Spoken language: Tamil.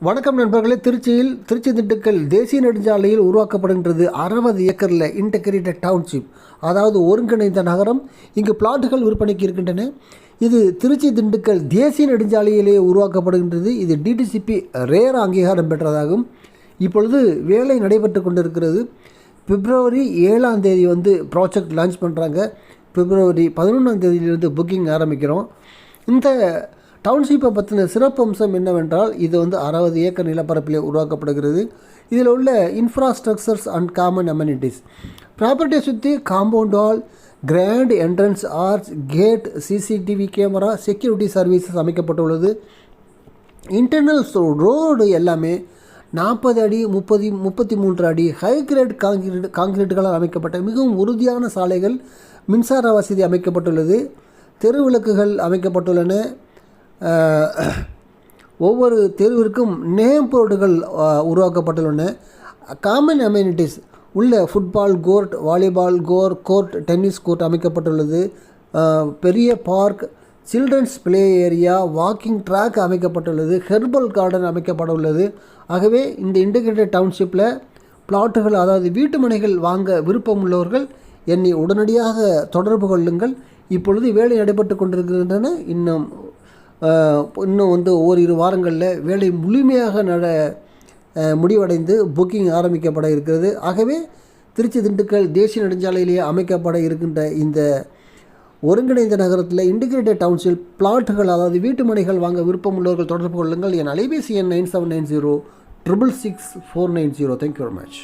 வணக்கம் நண்பர்களே. திருச்சி திண்டுக்கல் தேசிய நெடுஞ்சாலையில் உருவாக்கப்படுகின்றது 60 ஏக்கரில் இன்டெகிரேட்டட் டவுன்ஷிப், அதாவது ஒருங்கிணைந்த நகரம். இங்கு பிளாட்டுகள் விற்பனைக்கு இருக்கின்றன. இது திருச்சி திண்டுக்கல் தேசிய நெடுஞ்சாலையிலேயே உருவாக்கப்படுகின்றது. இது டிடிசிபி ரேர் அங்கீகாரம் பெற்றதாகும். இப்பொழுது வேலை நடைபெற்று கொண்டிருக்கிறது. பிப்ரவரி 7ஆம் தேதி ப்ராஜெக்ட் லான்ச் பண்ணுறாங்க. பிப்ரவரி 11ஆம் தேதியிலிருந்து புக்கிங் ஆரம்பிக்கிறோம். இந்த டவுன்ஷிப்பை பற்றின சிறப்பம்சம் என்னவென்றால், இது 60 ஏக்கர் நிலப்பரப்பிலே உருவாக்கப்படுகிறது. இதில் உள்ள இன்ஃப்ராஸ்ட்ரக்சர்ஸ் அண்ட் காமன் அமெனிட்டிஸ், ப்ராப்பர்ட்டியை சுற்றி compound wall, grand entrance arch, gate, CCTV camera, security services அமைக்கப்பட்டுள்ளது. இன்டர்னல் ரோடு எல்லாமே 40 அடி 33 அடி ஹை கிரேட் காங்கிரீட்டுகளால் அமைக்கப்பட்ட மிகவும் உறுதியான சாலைகள், மின்சார வசதி அமைக்கப்பட்டுள்ளது. தெருவிளக்குகள் அமைக்கப்பட்டுள்ளன. ஒவ்வொரு தெருவிற்கும் நேம் போர்டுகள் உருவாக்கப்பட்டுள்ளன. காமன் அமெனிட்டிஸ் உள்ள football court, volleyball court, tennis court அமைக்கப்பட்டுள்ளது. பெரிய park, children's play area, walking track அமைக்கப்பட்டுள்ளது. ஹெர்பல் கார்டன் அமைக்கப்பட்டுள்ளது. ஆகவே இந்த இன்டெகிரேட்டட் டவுன்ஷிப்பில் பிளாட்டுகள், அதாவது வீட்டு மனைகள் வாங்க விருப்பம் உள்ளவர்கள் என்னை உடனடியாக தொடர்பு கொள்ளுங்கள். இப்பொழுது வேலை நடைபெற்று கொண்டிருக்கின்றன. இன்னும் ஓரிரு வாரங்களில் வேலை முழுமையாக முடிவடைந்து புக்கிங் ஆரம்பிக்கப்பட இருக்கிறது. ஆகவே திருச்சி திண்டுக்கல் தேசிய நெடுஞ்சாலையிலேயே அமைக்கப்பட இருக்கின்ற இந்த ஒருங்கிணைந்த நகரத்தில் இன்டிகிரேட்டட் டவுன்ஷிப் பிளாட்டுகள், அதாவது வீட்டு மனைகள் வாங்க விருப்பம் உள்ளவர்கள் தொடர்பு கொள்ளுங்கள். என் அலைபேசி எண் 9790 666 490. Thank you very much.